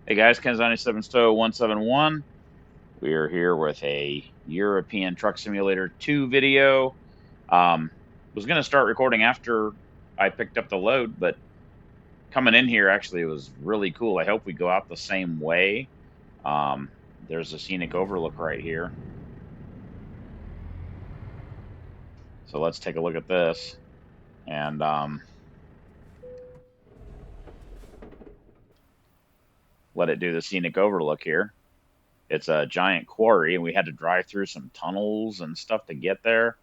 Hey guys, Ken97 Stowe 171. We are here with a European Truck Simulator 2 video. Was going to start recording after I picked up the load, but coming in here actually was really cool. I hope we go out the same way. There's a scenic overlook right here. So let's take a look at this. And let it do the scenic overlook here. It's a giant quarry, and we had to drive through some tunnels and stuff to get there.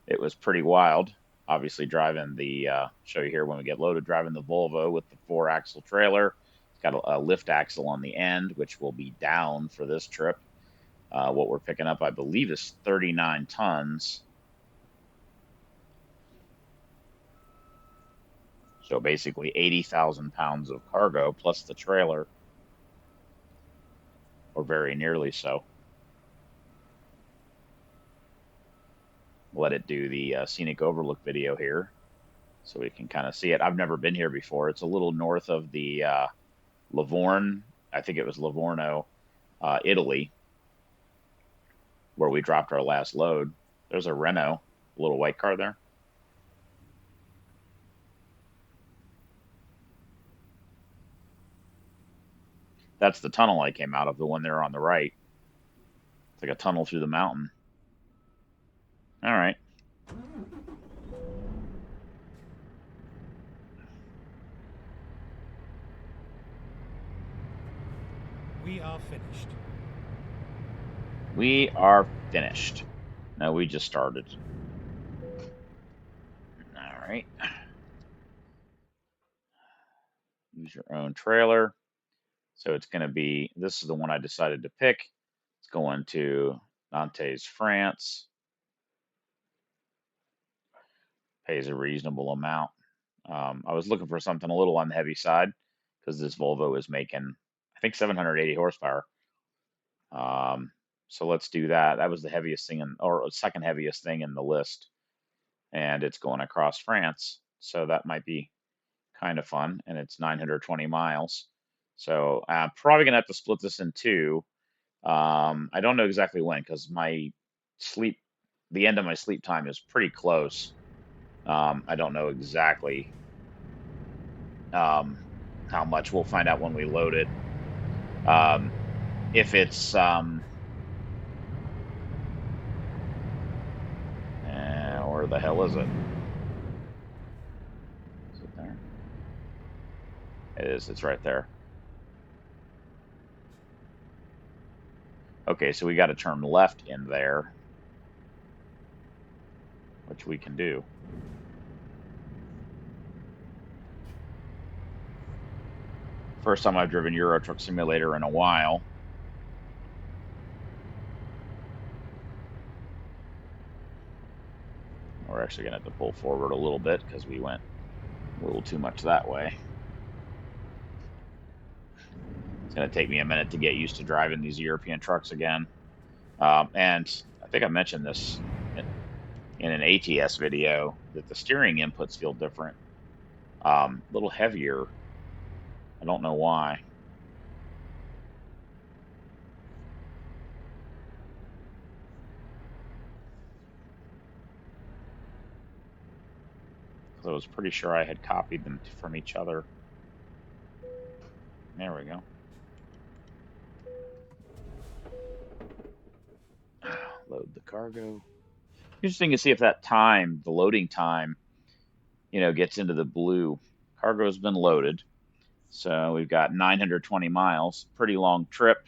It was pretty wild. Obviously, driving the show you here when we get loaded, driving the Volvo with the 4-axle trailer. It's got a lift axle on the end, which will be down for this trip. What we're picking up, I believe, is 39 tons. So basically 80,000 pounds of cargo plus the trailer, or very nearly so. Let it do the scenic overlook video here so we can kind of see it. I've never been here before. It's a little north of the Livorno, I think it was Livorno, Italy, where we dropped our last load. There's a Renault, a little white car there. That's the tunnel I came out of, the one there on the right. It's like a tunnel through the mountain. All right. We are finished. We are finished. No, we just started. All right. Use your own trailer. So it's going to be, this is the one I decided to pick. It's going to Nantes, France. Pays a reasonable amount. I was looking for something a little on the heavy side because this Volvo is making, I think, 780 horsepower. So let's do that. That was the heaviest thing, or second heaviest thing in the list. And it's going across France. So that might be kind of fun. And it's 920 miles. So I'm probably going to have to split this in two. I don't know exactly when because the end of my sleep time is pretty close. I don't know exactly how much. We'll find out when we load it. If it's where the hell is it? Is it there? It is. It's right there. Okay, so we got to turn left in there, which we can do. First time I've driven Euro Truck Simulator in a while. We're actually going to have to pull forward a little bit because we went a little too much that way. It's going to take me a minute to get used to driving these European trucks again. And I think I mentioned this in an ATS video that the steering inputs feel different, a little heavier. I don't know why. I was pretty sure I had copied them from each other. There we go. Load the cargo. Interesting to see if that time, the loading time, gets into the blue. Cargo's been loaded. So we've got 920 miles. Pretty long trip.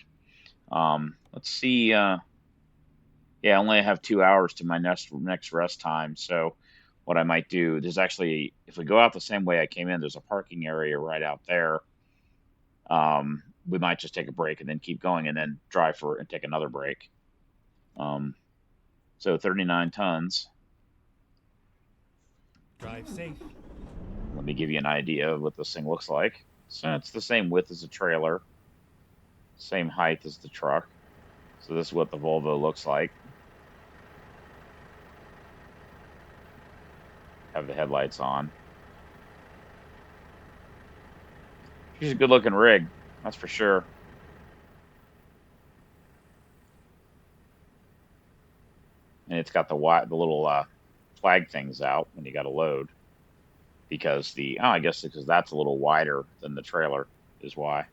Let's see. Yeah, I only have 2 hours to my next rest time. So what I might do, there's actually, if we go out the same way I came in, there's a parking area right out there. We might just take a break and then keep going and then drive and take another break. So 39 tons. Drive safe. Let me give you an idea of what this thing looks like. So it's the same width as the trailer, same height as the truck. So this is what the Volvo looks like. Have the headlights on. She's a good looking rig, that's for sure. and it's got the little flag things out when you got to load, because I guess because that's a little wider than the trailer is why.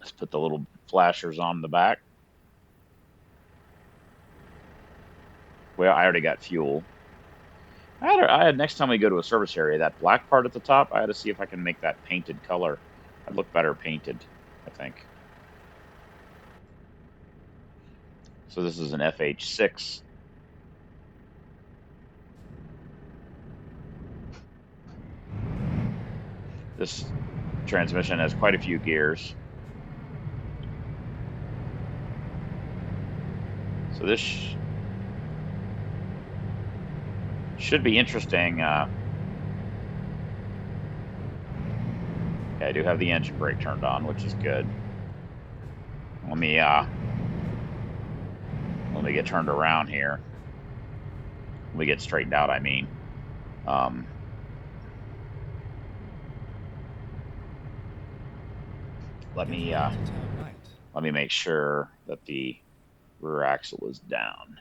Let's put the little flashers on the back. Well, I already got fuel. I had next time we go to a service area, that black part at the top, I had to see if I can make that painted color. I'd look better painted, I think. So this is an FH6. This transmission has quite a few gears. So this should be interesting. Okay, I do have the engine brake turned on, which is good. Let me get turned around here. Let me get straightened out, I mean. Let me make sure that the rear axle is down.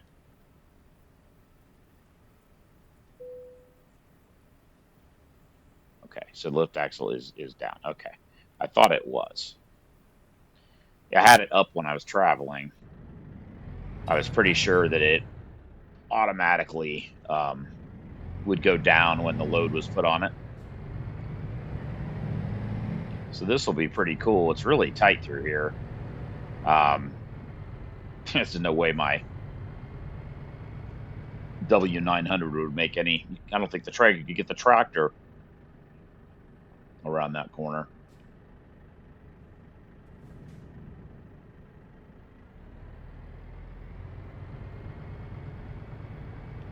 Okay, so lift axle is down. Okay, I thought it was. Yeah, I had it up when I was traveling. I was pretty sure that it automatically would go down when the load was put on it. So this will be pretty cool. It's really tight through here. There's no way my W900 would make any. I don't think the tractor could get the tractor around that corner.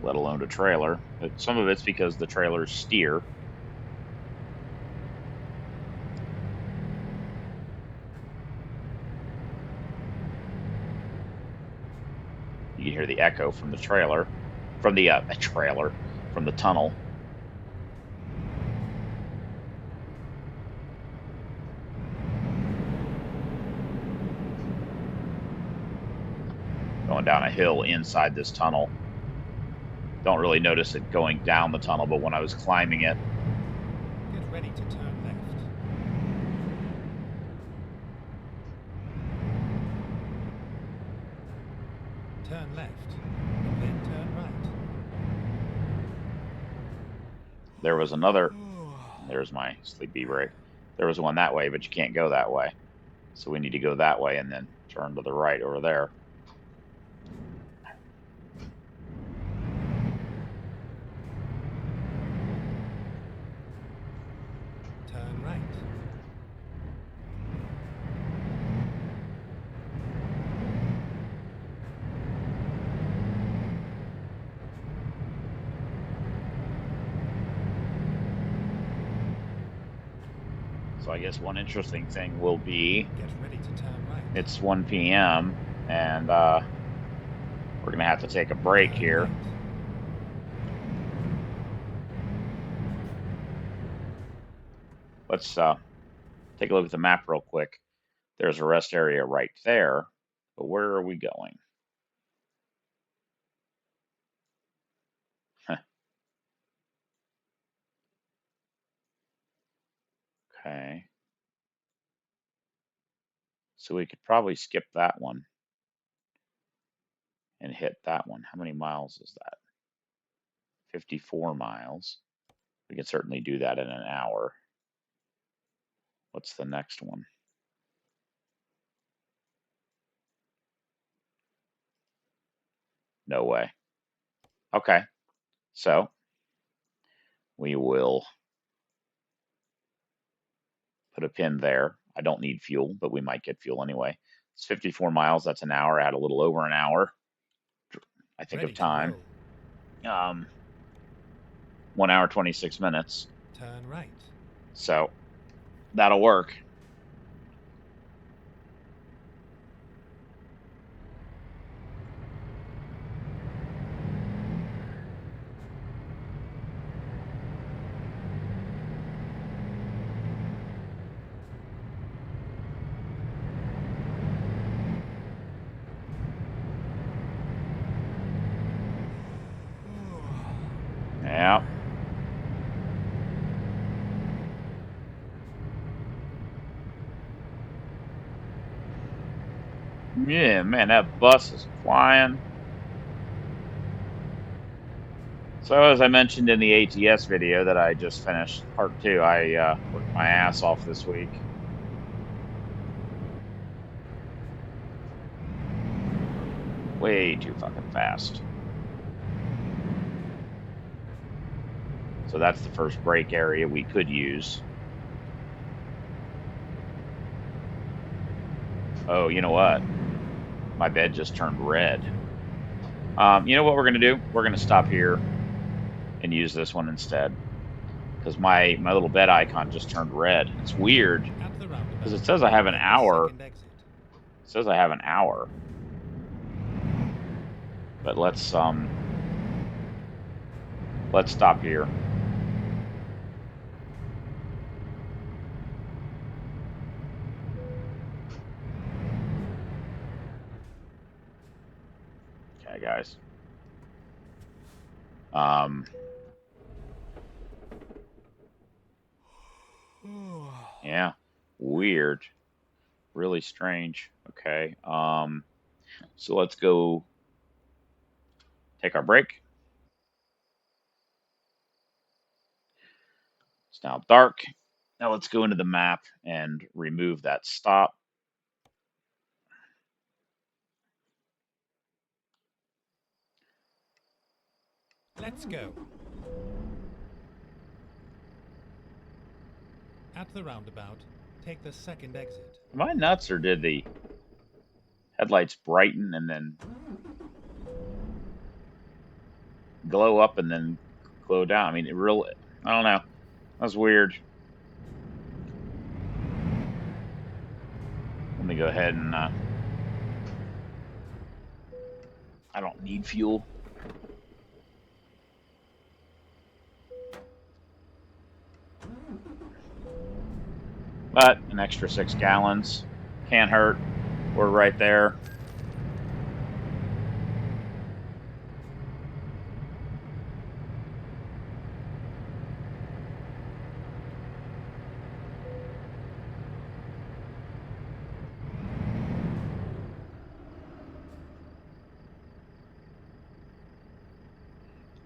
Let alone a trailer. But some of it's because the trailers steer. You can hear the echo from the trailer, from the from the tunnel. Going down a hill inside this tunnel. Don't really notice it going down the tunnel, but when I was climbing it. Get ready to turn left. Turn left, and then turn right. There was another. There's my sleepy brake. There was one that way, but you can't go that way. So we need to go that way and then turn to the right over there. Turn right. So I guess one interesting thing will be, Get ready to turn right. it's 1 p.m. and we're gonna have to take a break Turn here. right. Let's take a look at the map real quick. There's a rest area right there, but where are we going? Okay. So we could probably skip that one and hit that one. How many miles is that? 54 miles. We can certainly do that in an hour. What's the next one? No way. Okay. So we will put a pin there. I don't need fuel, but we might get fuel anyway. It's 54 miles. That's an hour. Add a little over an hour. I think Ready of time. to roll. 1 hour, 26 minutes. Turn right. So that'll work. Yeah, man, that bus is flying. So as I mentioned in the ATS video that I just finished, part 2, I worked my ass off this week. Way too fucking fast. So that's the first brake area we could use. Oh, you know what? My bed just turned red. You know what we're going to do? We're going to stop here and use this one instead. Because my little bed icon just turned red. It's weird. At the roundabout, Because it says I have an take the hour. second exit. It says I have an hour. But let's stop here. Okay, guys. Yeah, weird, really strange. Okay, so let's go take our break. It's now dark. Now let's go into the map and remove that stop. Let's go. At the roundabout, take the second exit. Am I nuts, or did the headlights brighten and then glow up and then glow down? I mean, I don't know. That's weird. Let me go ahead and, I don't need fuel. But an extra 6 gallons can't hurt. We're right there.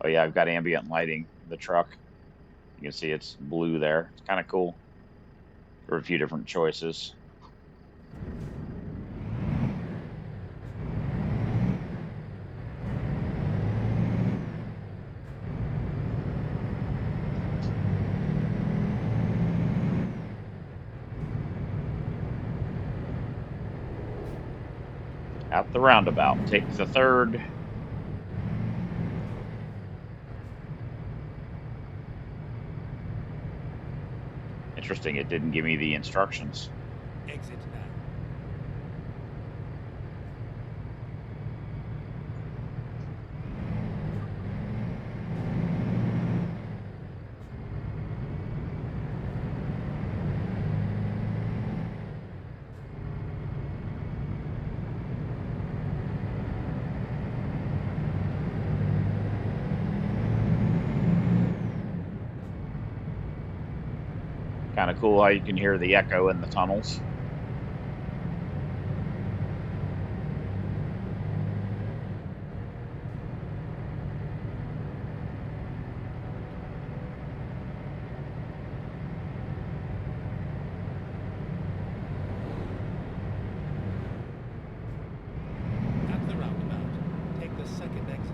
Oh yeah, I've got ambient lighting in the truck. You can see it's blue there. It's kind of cool. There are a few different choices. At the roundabout, take the third. Interesting, it didn't give me the instructions. Exit now. Kind of cool how you can hear the echo in the tunnels. At the roundabout, take the second exit.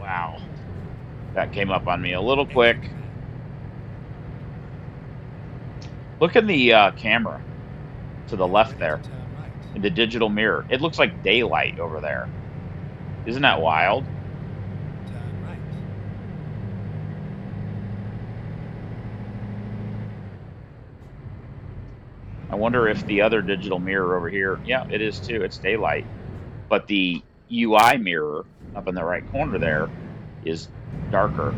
Wow. That came up on me a little quick. Look in the camera to the left there, in the digital mirror. It looks like daylight over there. Isn't that wild? Turn right. I wonder if the other digital mirror over here, yeah, it is too. It's daylight. But the UI mirror up in the right corner there is darker.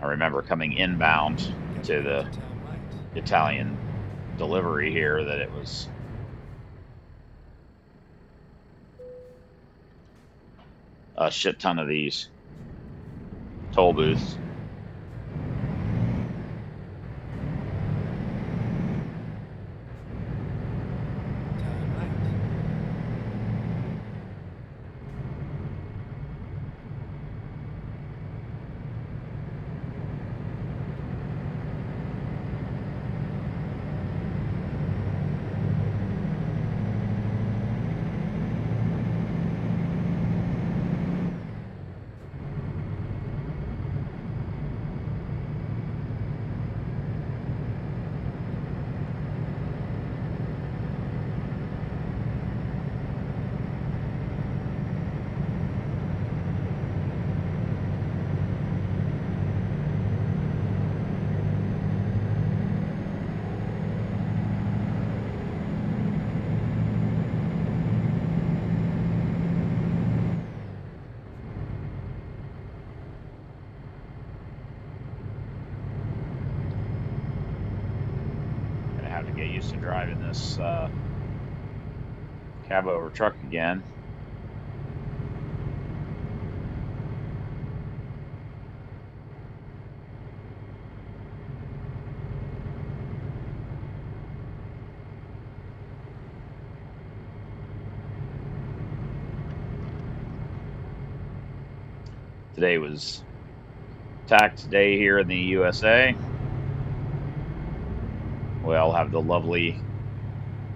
remember coming inbound Get to ready the to turn right. Italian delivery here that it was a shit ton of these toll booths. Turn right. Gonna have to get used to driving this cab over truck again. Today was tax day here in the USA. We all have the lovely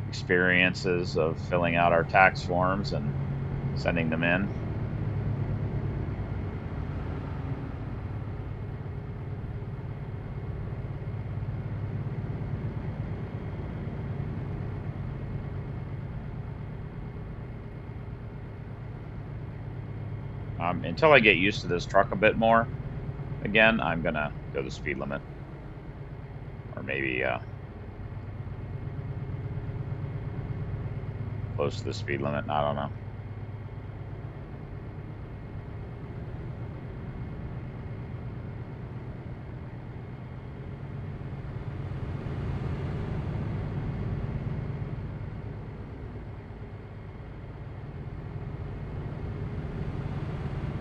experiences of filling out our tax forms and sending them in. Until I get used to this truck a bit more, again, I'm gonna go the speed limit, or maybe close to the speed limit. I don't know.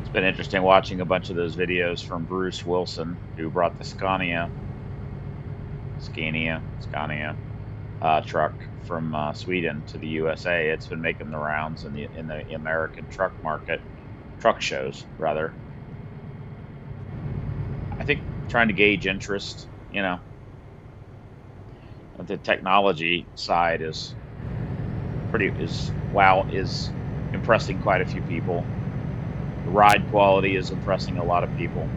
It's been interesting watching a bunch of those videos from Bruce Wilson, who brought the Scania truck from Sweden to the USA. It's been making the rounds in the American truck market, truck shows rather. I think trying to gauge interest, the technology side is is impressing quite a few people. The ride quality is impressing a lot of people.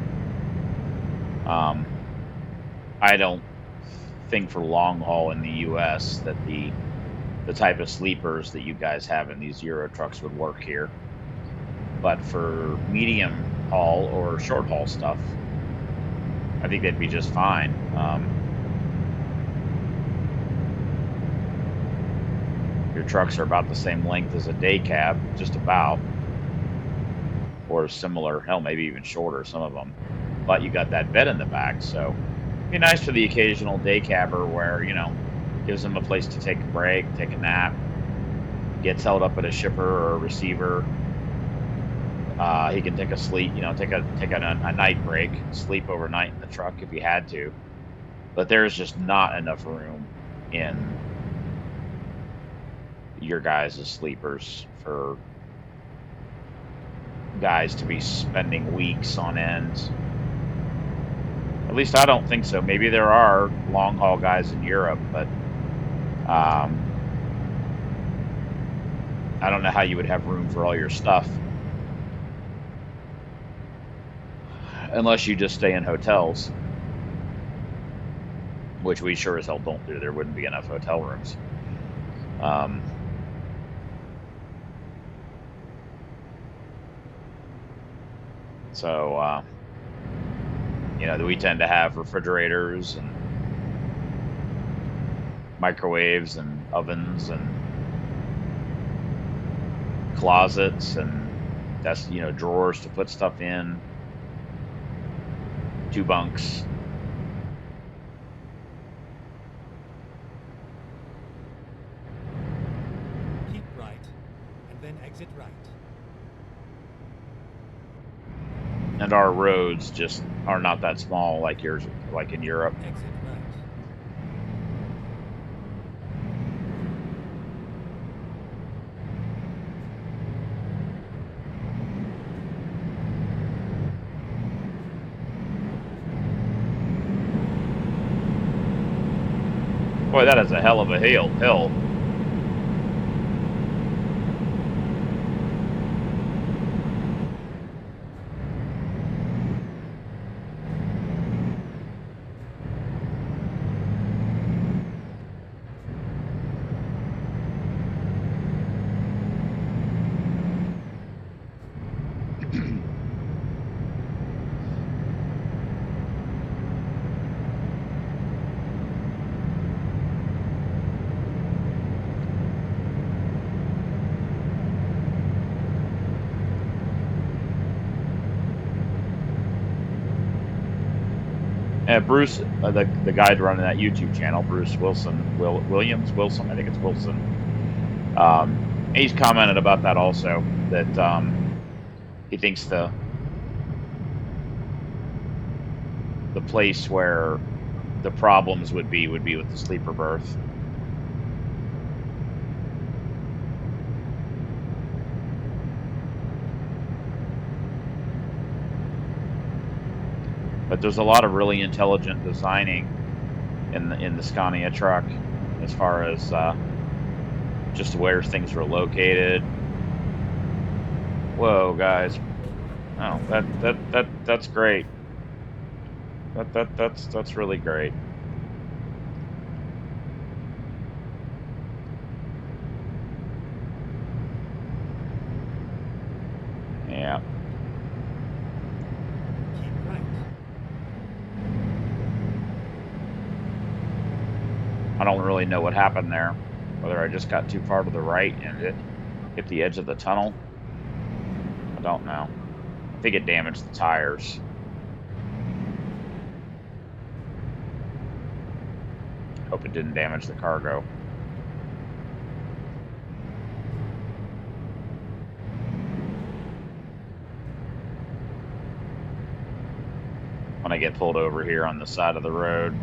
I don't think for long haul in the U.S. that the type of sleepers that you guys have in these Euro trucks would work here, but for medium haul or short haul stuff, I think they'd be just fine. Your trucks are about the same length as a day cab, just about, or similar, hell, maybe even shorter, some of them. But you got that bed in the back, so it'd be nice for the occasional day cabber where, gives them a place to take a break, take a nap, gets held up at a shipper or a receiver. He can take a sleep, take a night break, sleep overnight in the truck if he had to. But there's just not enough room in your guys' sleepers for guys to be spending weeks on end. At least I don't think so. Maybe there are long haul guys in Europe, but I don't know how you would have room for all your stuff unless you just stay in hotels, which we sure as hell don't do. There wouldn't be enough hotel rooms. So we tend to have refrigerators and microwaves and ovens and closets and that's drawers to put stuff in, 2 bunks. Keep right, and then exit right. And our roads just are not that small like yours, like in Europe. Exit right. Boy, that is a hell of a hill. Bruce, the guy running that YouTube channel, Bruce Wilson, I think it's Wilson. He's commented about that also. That he thinks the place where the problems would be with the sleeper berth. But there's a lot of really intelligent designing in the Scania truck, as far as just where things were located. Whoa, guys! Oh, that's great. That's really great. Yeah. Keep right. I don't really know what happened there. Whether I just got too far to the right and it hit the edge of the tunnel. I don't know. I think it damaged the tires. Hope it didn't damage the cargo. When I get pulled over here on the side of the road,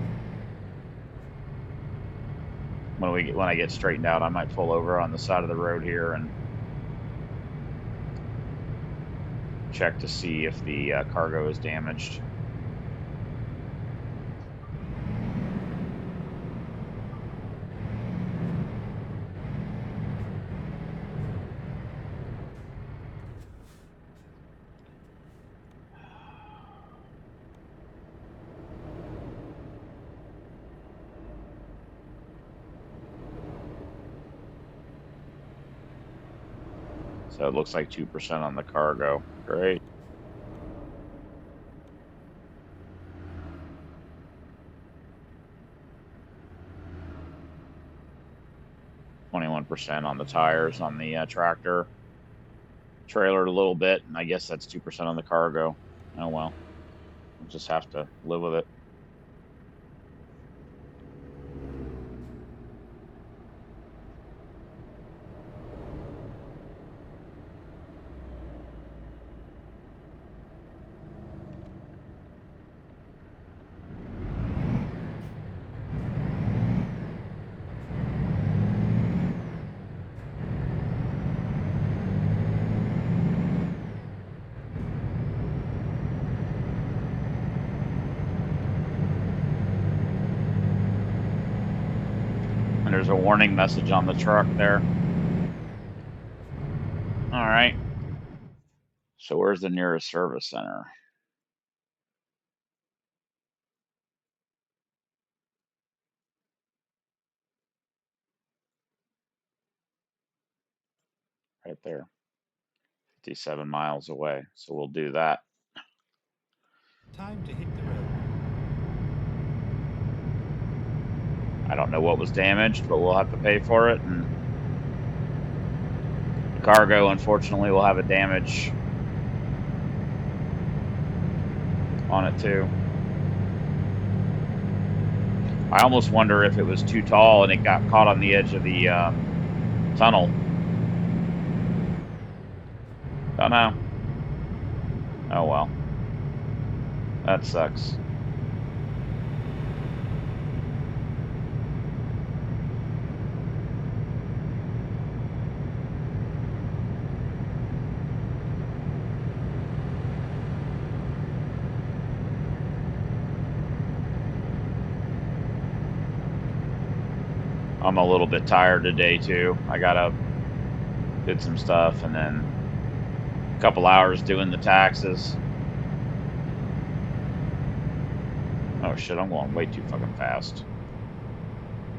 when I get straightened out, I might pull over on the side of the road here and check to see if the cargo is damaged. So it looks like 2% on the cargo. Great. %, on the tires on the tractor. Trailer a little bit, and I guess that's 2% on the cargo. Oh well. We'll just have to live with it. And there's a warning message on the truck there. All right. So where's the nearest service center? Right there. 57 miles away. So we'll do that. Time to hit the road. I don't know what was damaged, but we'll have to pay for it. And the cargo, unfortunately, will have a damage on it too. I almost wonder if it was too tall and it got caught on the edge of the tunnel. Don't know. Oh well, that sucks. I'm a little bit tired today too. I got up, did some stuff, and then a couple hours doing the taxes. Oh shit, I'm going way too fucking fast.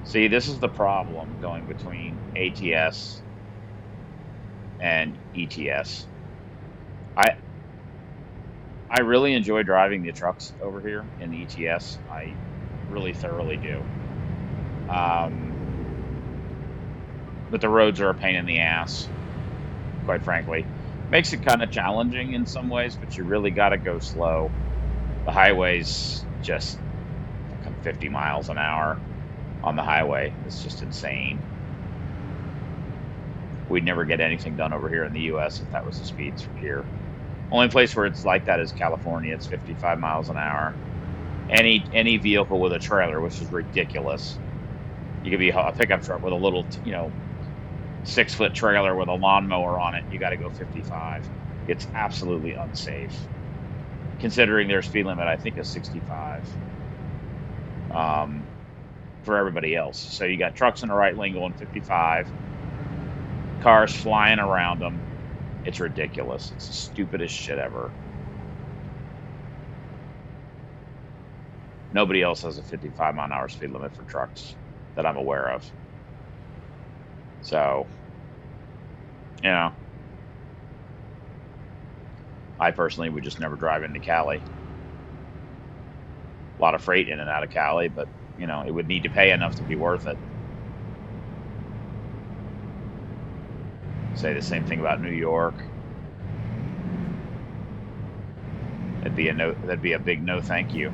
See, this is the problem going between ATS and ETS. I I really enjoy driving the trucks over here in the ETS. I really thoroughly do. Um, but the roads are a pain in the ass, quite frankly. Makes it kind of challenging in some ways, but you really got to go slow. The highway's just fucking 50 miles an hour on the highway. It's just insane. We'd never get anything done over here in the US if that was the speeds here. Only place where it's like that is California. It's 55 miles an hour. Any vehicle with a trailer, which is ridiculous. You could be a pickup truck with a little, 6-foot trailer with a lawnmower on it. You got to go 55. It's absolutely unsafe, considering their speed limit, I think, is 65 for everybody else. So you got trucks in the right lane going 55, cars flying around them. It's ridiculous. It's the stupidest shit ever. Nobody else has a 55-mile-an-hour speed limit for trucks that I'm aware of. So, you know, I personally would just never drive into Cali. A lot of freight in and out of Cali, but, it would need to pay enough to be worth it. Say the same thing about New York. That'd be a big no thank you.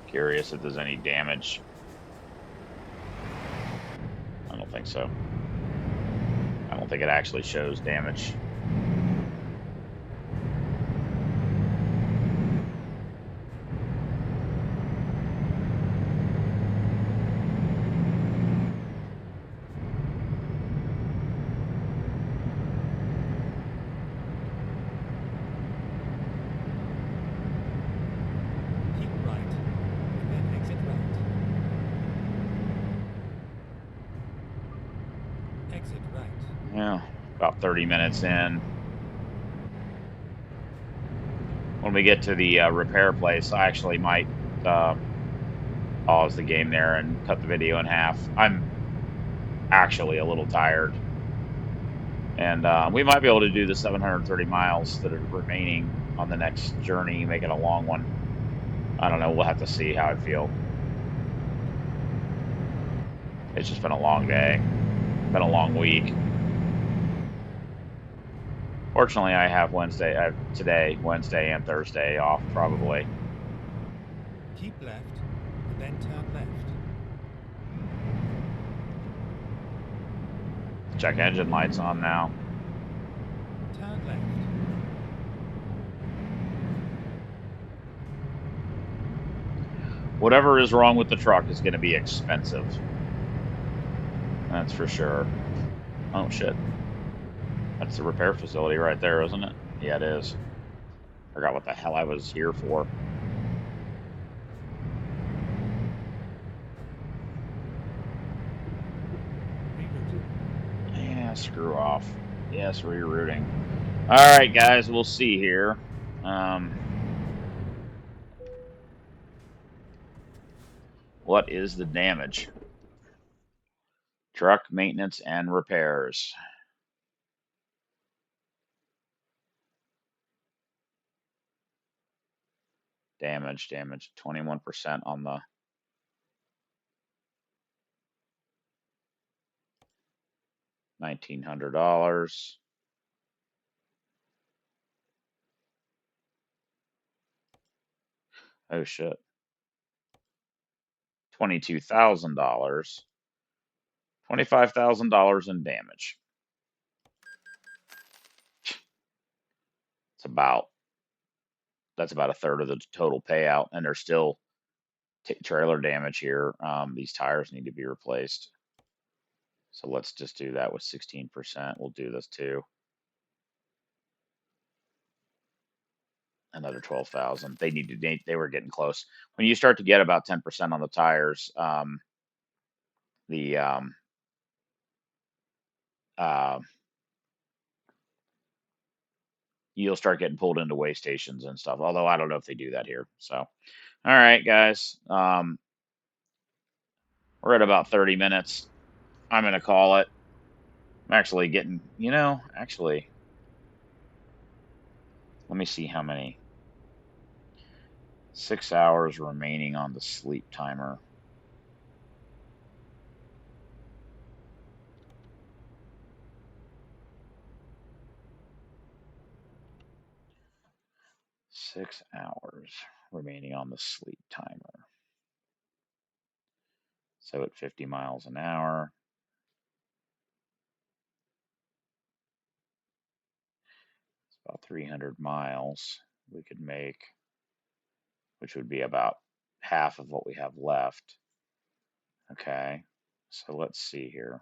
Curious if there's any damage. I don't think so. I don't think it actually shows damage. Keep right, and then exit right. Exit right. Yeah, about 30 minutes in. When we get to the repair place, I actually might pause the game there and cut the video in half. I'm actually a little tired. And we might be able to do the 730 miles that are remaining on the next journey, make it a long one. I don't know. We'll have to see how I feel. It's just been a long day, been a long week. Fortunately, I have today, Wednesday, and Thursday off, probably. Keep left, and then turn left. Check engine lights on now. Turn left. Whatever is wrong with the truck is going to be expensive. That's for sure. Oh, shit. That's the repair facility right there, isn't it? Yeah, it is. Forgot what the hell I was here for. Rerouting. Yeah, screw off. Yes, rerouting. All right, guys, we'll see here. What is the damage? Truck maintenance and repairs. Damage, 21% on the $1,900. Oh shit. $22,000. $25,000 in damage. That's about a third of the total payout, and there's still trailer damage here. These tires need to be replaced. So let's just do that with 16%. We'll do this too. Another 12,000. They were getting close. When you start to get about 10% on the tires, the you'll start getting pulled into way stations and stuff. Although I don't know if they do that here. So, all right, guys. We're at about 30 minutes. I'm gonna call it. I'm actually getting, actually, let me see how many. 6 hours remaining on the sleep timer. Six hours remaining on the sleep timer. So at 50 miles an hour, it's about 300 miles we could make, which would be about half of what we have left. Okay, so let's see here.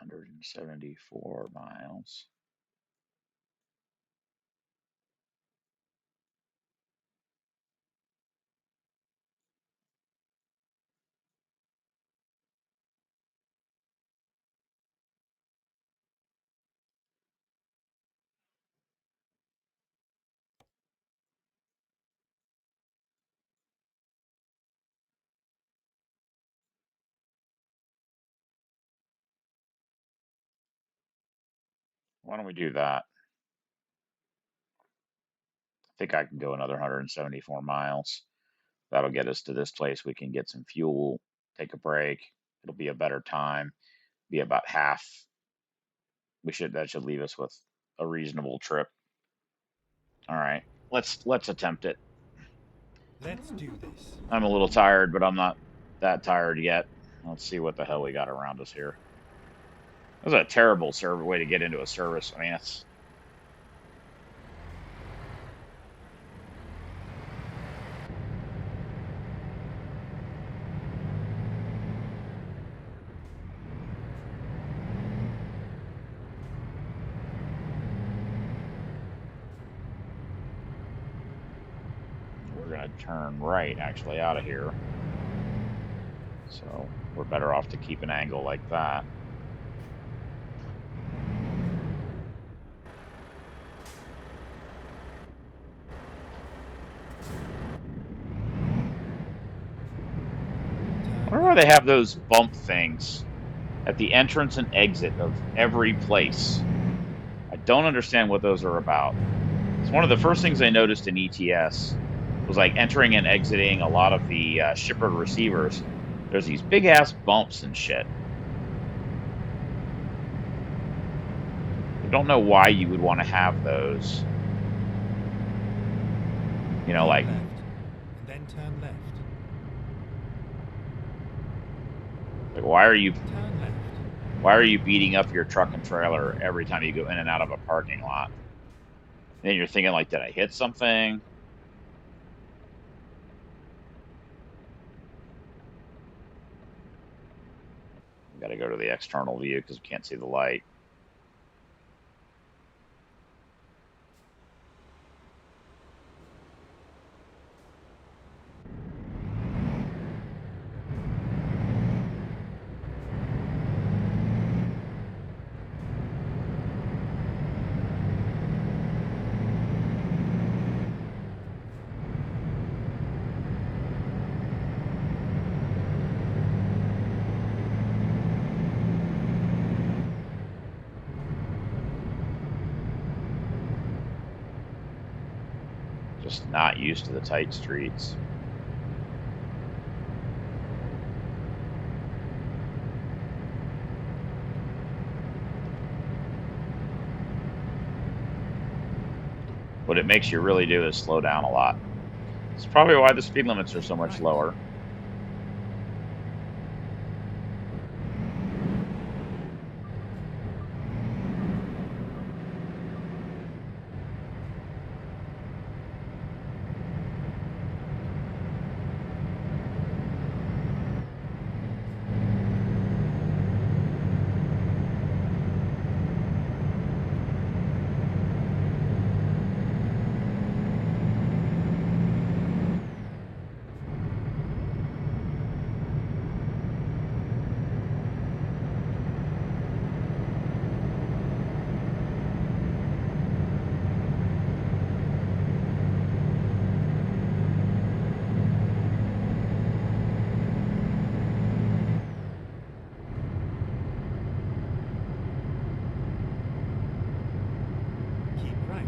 $174 miles. Why don't we do that? I think I can go another 174 miles. That'll get us to this place. We can get some fuel, take a break. It'll be a better time. Be about half. That should leave us with a reasonable trip. All right. Let's attempt it. Let's do this. I'm a little tired, but I'm not that tired yet. Let's see what the hell we got around us here. That was a terrible way to get into a service. I mean, it's we're gonna turn right actually out of here. So we're better off to keep an angle like that. I wonder why they have those bump things at the entrance and exit of every place. I don't understand what those are about. It's one of the first things I noticed in ETS was like entering and exiting a lot of the shipper receivers. There's these big ass bumps and shit. I don't know why you would want to have those. You know, like left, and then turn left. why are you Turn left. why are you beating up your truck and trailer every time you go in and out of a parking lot? And then you're thinking like, did I hit something? Got to go to the external view because we can't see the light. Just not used to the tight streets. What it makes you really do is slow down a lot. It's probably why the speed limits are so Keep much right. lower. Keep right.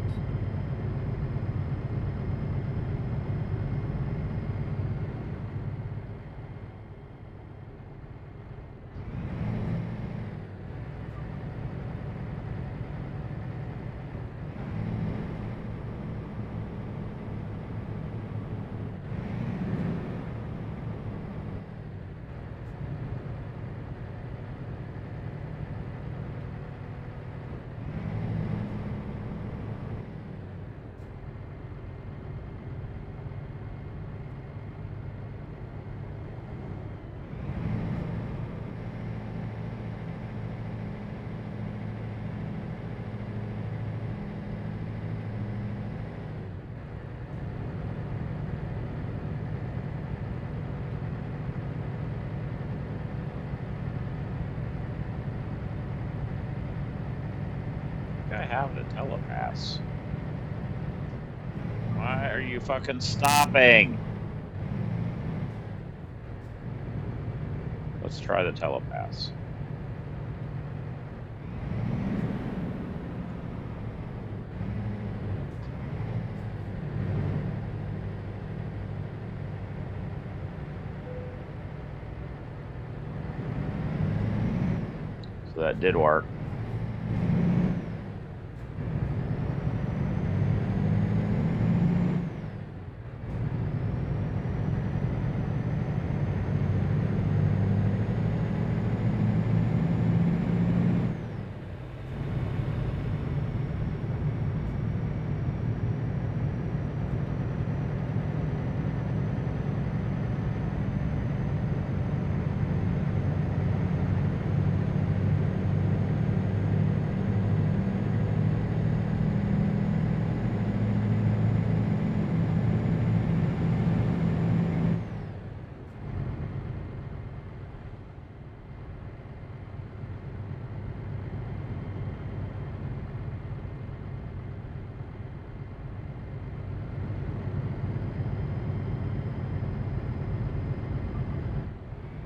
I have the telepass. Why are you fucking stopping? Let's try the telepass. So that did work.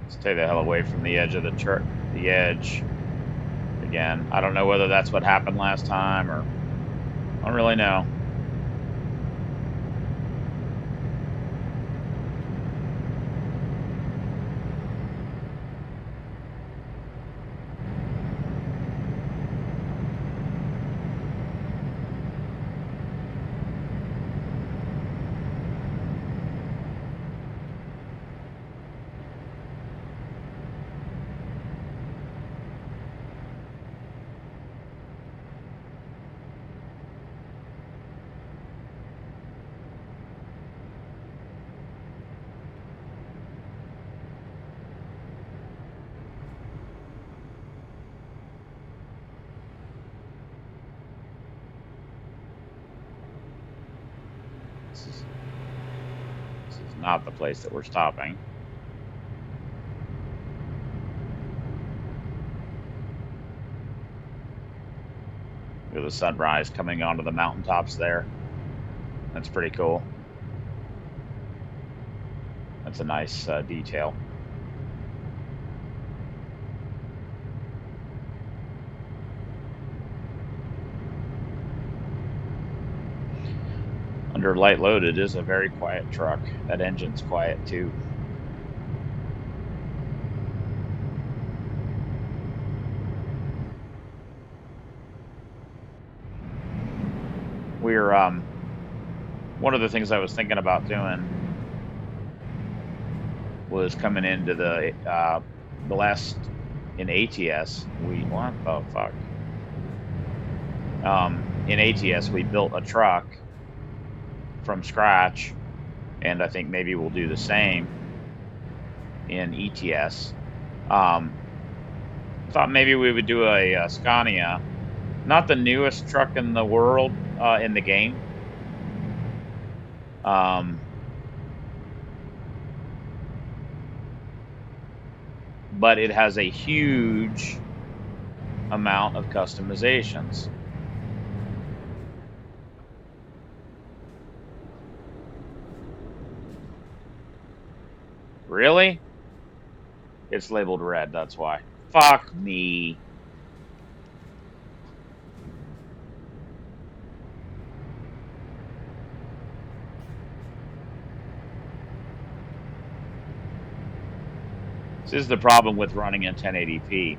Stay the hell away from the edge of the edge. Again, I don't know whether that's what happened last time or I don't really know. This is not the place that we're stopping. Look at the sunrise coming onto the mountaintops there. That's pretty cool. That's a nice detail. under light load, it is a very quiet truck. That engine's quiet too. We're one of the things I was thinking about doing was coming into the last in ATS. What the fuck? In ATS, we built a truck from scratch, and I think maybe we'll do the same in ETS. Thought maybe we would do a Scania, not the newest truck in the world in the game. But it has a huge amount of customizations. Really? It's labeled red, that's why. Fuck me. This is the problem with running in 1080p.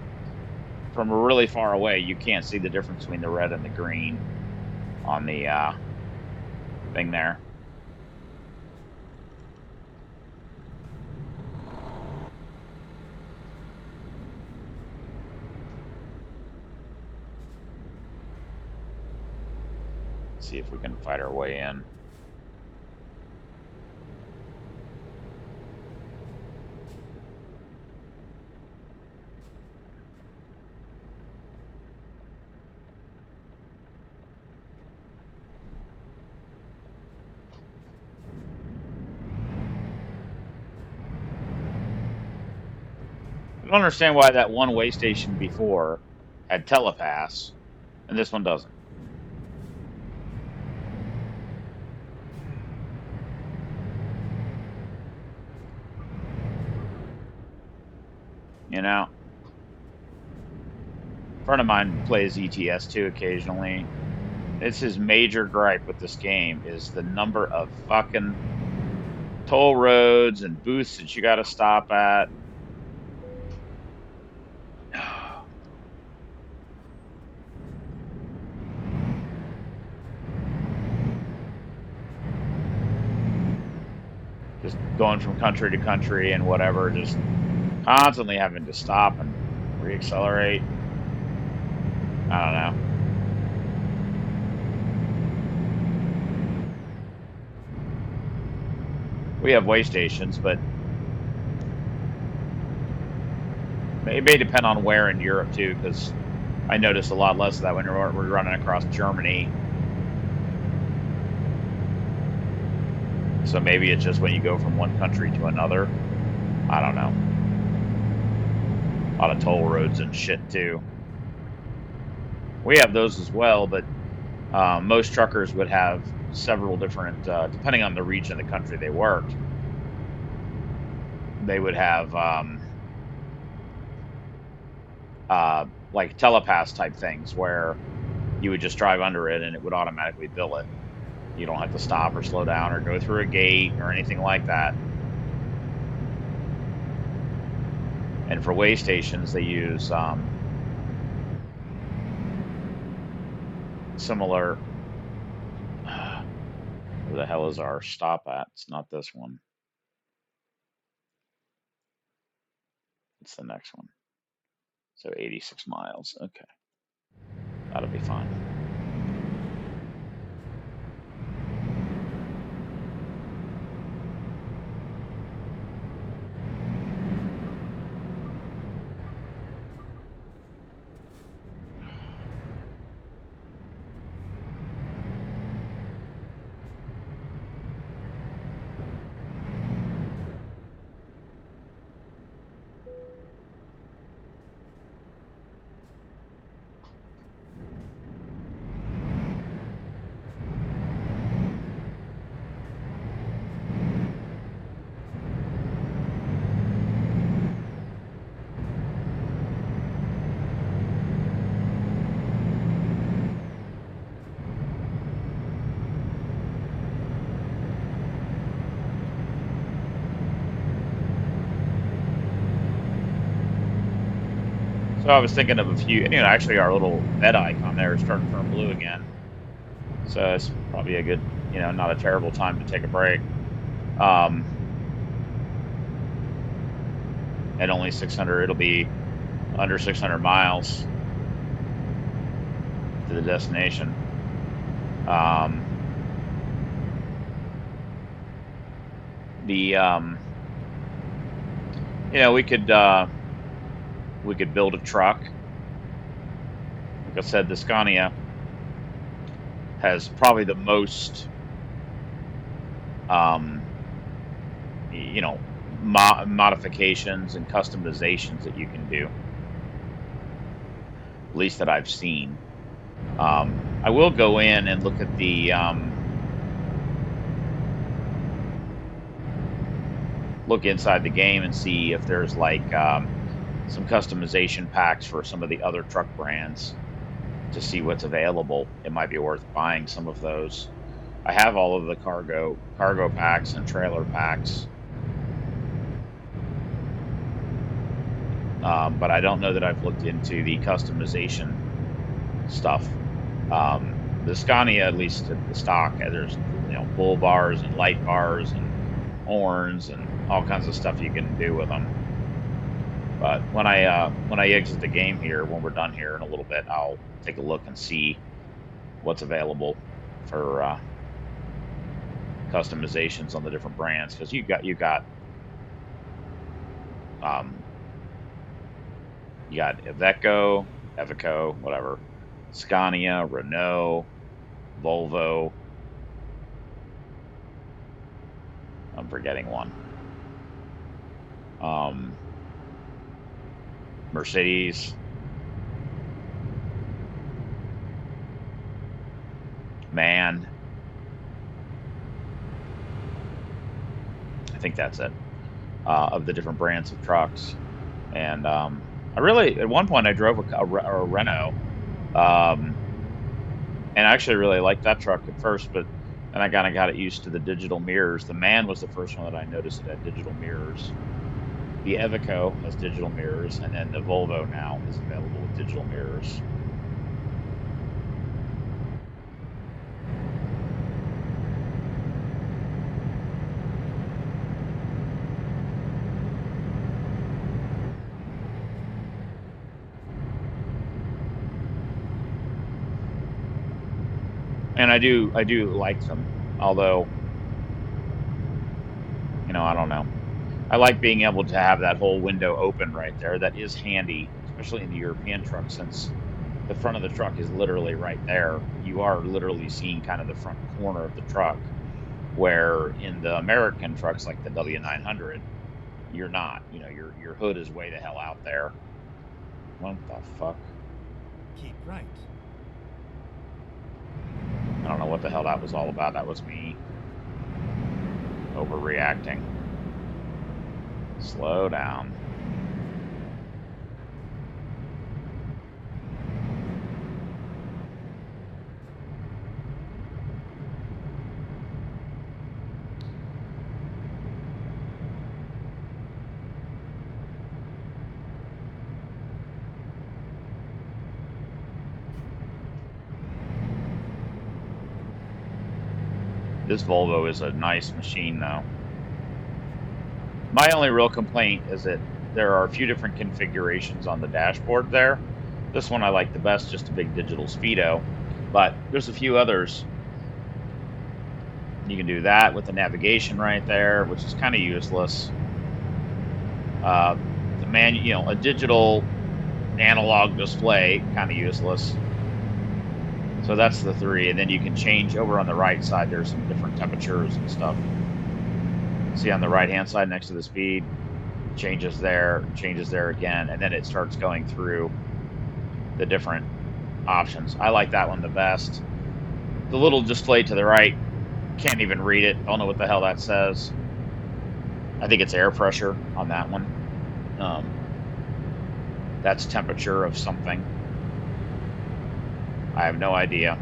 From really far away, you can't see the difference between the red and the green on the thing there. Let's see if we can fight our way in. I don't understand why that one way station before had telepass and this one doesn't. You know, a friend of mine plays ETS too occasionally. It's his major gripe with this game is the number of fucking toll roads and booths that you got to stop at. Just going from country to country and whatever, just constantly having to stop and reaccelerate. I don't know. We have way stations, but it may depend on where in Europe too, because I noticed a lot less of that when we're running across Germany. So maybe it's just when you go from one country to another. I don't know. A lot of toll roads and shit too. We have those as well, but most truckers would have several different, depending on the region of the country they worked, they would have like telepass type things where you would just drive under it and it would automatically bill it. You don't have to stop or slow down or go through a gate or anything like that. And for way stations, they use similar. Where the hell is our stop at? It's not this one. It's the next one. So 86 miles. Okay. That'll be fine. I was thinking of a few, actually our little bed icon there is starting to turn blue again. So it's probably a good, not a terrible time to take a break. Um, at only 600, it'll be under 600 miles to the destination. The we could build a truck. Like I said, the Scania has probably the most um, modifications and customizations that you can do, at least that I've seen. I will go in and look at the look inside the game and see if there's like some customization packs for some of the other truck brands to see what's available. It might be worth buying some of those. I have all of the cargo packs and trailer packs, but I don't know that I've looked into the customization stuff. The Scania, at least the stock, there's bull bars and light bars and horns and all kinds of stuff you can do with them. But when I exit the game here, when we're done here in a little bit, I'll take a look and see what's available for customizations on the different brands, because um, you got Iveco, whatever, Scania, Renault, Volvo. I'm forgetting one. Mercedes, MAN. I think that's it. Of the different brands of trucks, and I really, at one point, I drove a Renault, and I actually really liked that truck at first, but then I kind of got it used to the digital mirrors. The MAN was the first one that I noticed that had digital mirrors. The Iveco has digital mirrors, and then the Volvo now is available with digital mirrors. And I do like them, although, I don't know. I like being able to have that whole window open right there. That is handy, especially in the European truck, since the front of the truck is literally right there. You are literally seeing kind of the front corner of the truck, where in the American trucks like the W900, you're not. Your hood is way the hell out there. What the fuck? Keep right. I don't know what the hell that was all about. That was me overreacting. Slow down. This Volvo is a nice machine, though. My only real complaint is that there are a few different configurations on the dashboard there. This one I like the best, just a big digital speedo, but there's a few others. You can do that with the navigation right there, which is kind of useless. A digital analog display, kind of useless. So that's the three, and then you can change over on the right side. There's some different temperatures and stuff. See on the right hand side next to the speed, changes there again, and then it starts going through the different options. I like that one the best. The little display to the right, can't even read it. Don't know what the hell that says. I think it's air pressure on that one. That's temperature of something. I have no idea.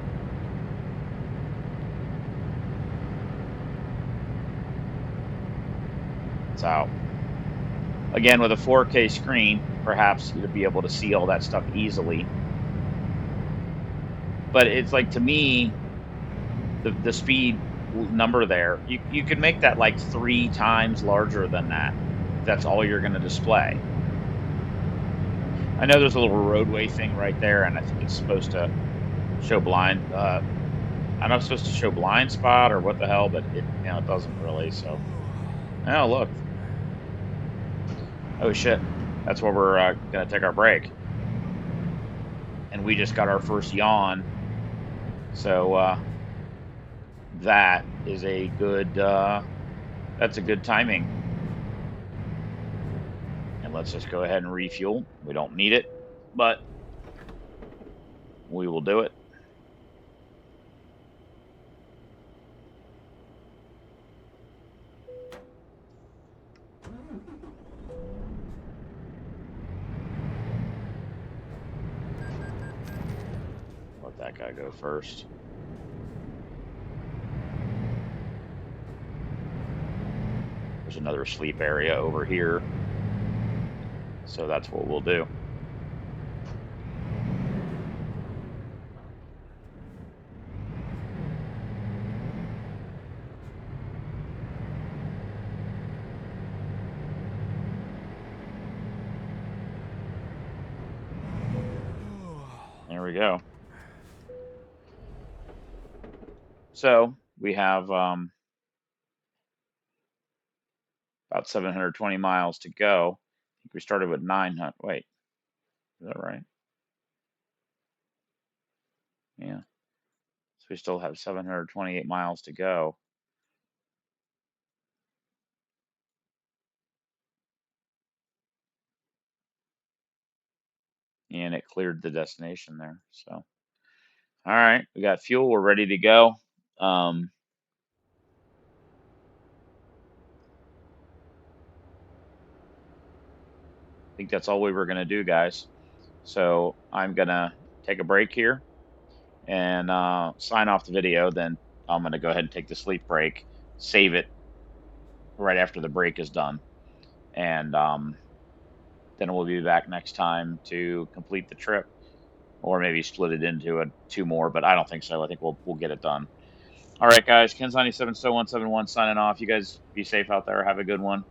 It's out. Again, with a 4K screen, perhaps you'd be able to see all that stuff easily. But it's like, to me, the speed number there, you could make that like 3 times larger than that if that's all you're going to display. I know there's a little roadway thing right there, and I think it's supposed to show blind. I don't know if it's supposed to show blind spot or what the hell, but it doesn't really. So, oh look, oh shit, that's where we're gonna take our break, and we just got our first yawn. So that is a good. That's a good timing. And let's just go ahead and refuel. We don't need it, but we will do it. Let that guy go first. There's another sleep area over here. So that's what we'll do. There we go. So we have about 720 miles to go. I think we started with 900. Wait, is that right? Yeah. So we still have 728 miles to go. And it cleared the destination there. So, all right, we got fuel. We're ready to go. I think that's all we were going to do, guys. So I'm going to take a break here and sign off the video. Then I'm going to go ahead and take the sleep break, save it right after the break is done. And then we'll be back next time to complete the trip, or maybe split it into two more, but I don't think so. I think we'll get it done. All right, guys. Ken's 97 So 171 signing off. You guys be safe out there. Have a good one.